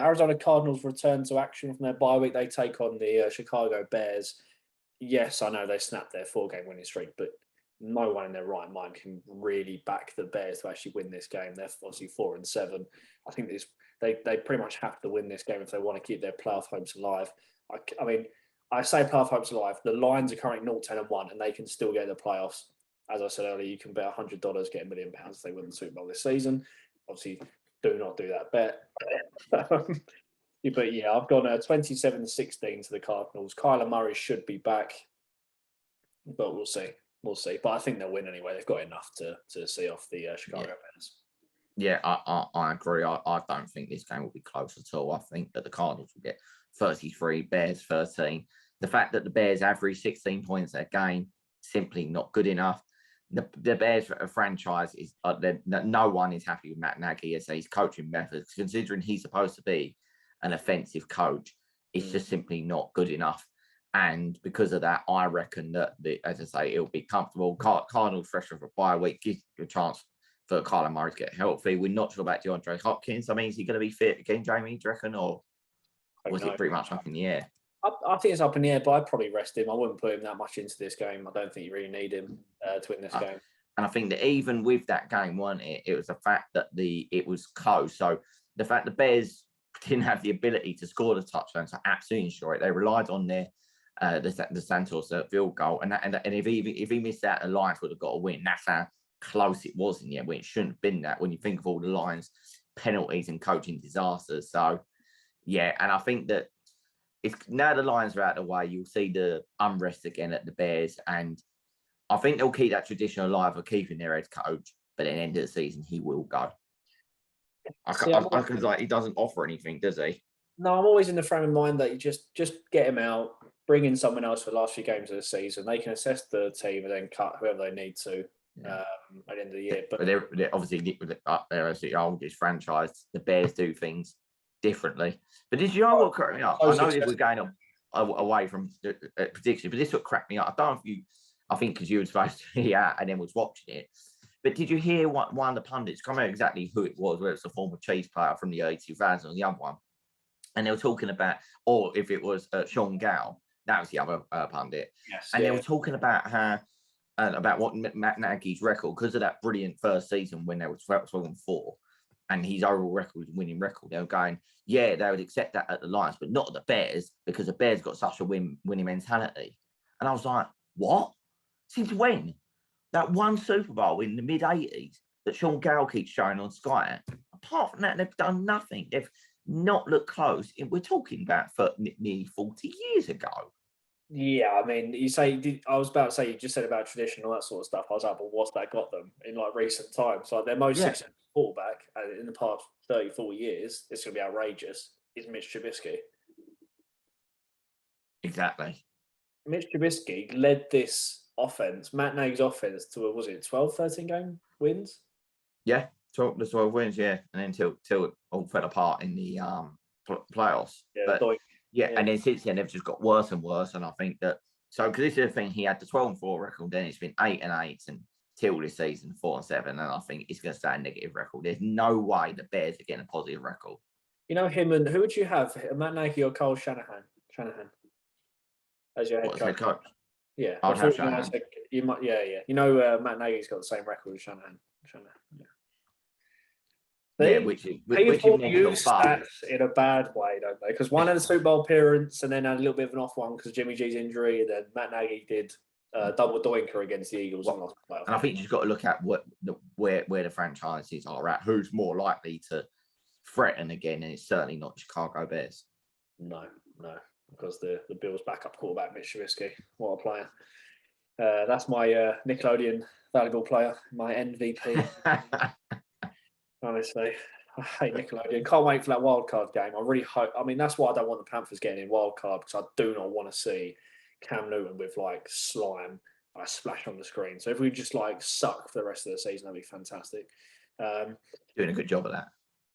Arizona Cardinals return to action from their bye week. They take on the Chicago Bears. Yes, I know they snapped their 4-game winning streak, but no one in their right mind can really back the Bears to actually win this game. They're obviously 4-7. I think they pretty much have to win this game if they want to keep their playoff hopes alive. I mean, I say playoff hopes alive. The Lions are currently 0-10-1, and they can still get the playoffs. As I said earlier, you can bet $100, get £1 million if they win the Super Bowl this season. Obviously, do not do that bet. But yeah, I've gone 27-16 to the Cardinals. Kyler Murray should be back, but we'll see. We'll see. But I think they'll win anyway. They've got enough to see off the Chicago Bears. Yeah, I agree. I don't think this game will be close at all. I think that the Cardinals will get 33, Bears 13. The fact that the Bears average 16 points a game, simply not good enough. The Bears franchise is no one is happy with Matt Nagy as his coaching methods, considering he's supposed to be an offensive coach. It's just simply not good enough. And because of that, I reckon that, as I say, it'll be comfortable. Cardinals fresh off a bye week, gives you a chance for Kyler Murray to get healthy. We're not sure about DeAndre Hopkins. I mean, is he going to be fit again, Jamie, do you reckon? Or was it pretty much up in the air? I think it's up in the air, but I'd probably rest him. I wouldn't put him that much into this game. I don't think you really need him to win this game. And I think that even with that game, it was the fact that it was close. So the fact the Bears didn't have the ability to score the touchdown, so absolutely ensure it. They relied on their the Santos field goal, and if he missed that, the Lions would have got a win. That's how close it was in the end. When it shouldn't have been that. When you think of all the Lions penalties and coaching disasters, so yeah, and I think that. It's now the Lions are out of the way, you'll see the unrest again at the Bears, and I think they'll keep that tradition alive of keeping their head coach. But at the end of the season, he will go. Because he doesn't offer anything, does he? No, I'm always in the frame of mind that you just get him out, bring in someone else for the last few games of the season. They can assess the team and then cut whoever they need to at the end of the year. But they're obviously they're as the oldest franchise. The Bears do things differently. But did you know what cracked me up? I know that we're going away from prediction, but this what cracked me up. I don't know if you, I think because you were supposed to be out and then was watching it. But did you hear one of the pundits, I can't remember exactly who it was, whether it's a former Chiefs player from the early 2000s or the other one, and they were talking about, or if it was Sean Gale, that was the other pundit. Yes, and they were talking about how, about what Matt Nagy's record, because of that brilliant first season when they were 12-4, and his overall record was a winning record. They were going, yeah, they would accept that at the Lions, but not at the Bears, because the Bears got such a winning mentality. And I was like, what? Since when? That one Super Bowl in the mid-'80s that Sean Gale keeps showing on Sky. Apart from that, they've done nothing. They've not looked close. We're talking about for nearly 40 years ago. Yeah, I mean, I was about to say, you just said about tradition and all that sort of stuff. I was like, well, what's that got them in like recent times? Like their most successful quarterback in the past 30, 40 years, it's going to be outrageous, is Mitch Trubisky. Exactly. Mitch Trubisky led this offense, Matt Nagy's offense, to, was it 12, 13 game wins? Yeah, 12 wins, yeah. And then till it all fell apart in the playoffs. Yeah, but and then since then, they've just got worse and worse. And I think that, so because this is the thing, he had the 12-4 record, then it's been 8-8 until this season, 4-7. And I think it's going to stay a negative record. There's no way the Bears are getting a positive record. You know him, and who would you have, Matt Nagy or Kyle Shanahan? As your head coach? Yeah, I'd have Shanahan. You might, yeah. You know, Matt Nagy's got the same record as Shanahan. Yeah. Which is use stats in a bad way, don't they? Because one had a Super Bowl appearance and then had a little bit of an off one because Jimmy G's injury, and then Matt Nagy did double doinker against the Eagles and lost the playoff. And I think you've got to look at where the franchises are at. Who's more likely to threaten again? And it's certainly not Chicago Bears. No, because the Bills' backup quarterback Mitch Trubisky, what a player! That's my Nickelodeon valuable player, my MVP. Honestly, I hate Nickelodeon. Can't wait for that wildcard game. I really hope. I mean, that's why I don't want the Panthers getting in wildcard, because I do not want to see Cam Newton with like slime splash on the screen. So if we just like suck for the rest of the season, that'd be fantastic. Doing a good job of that.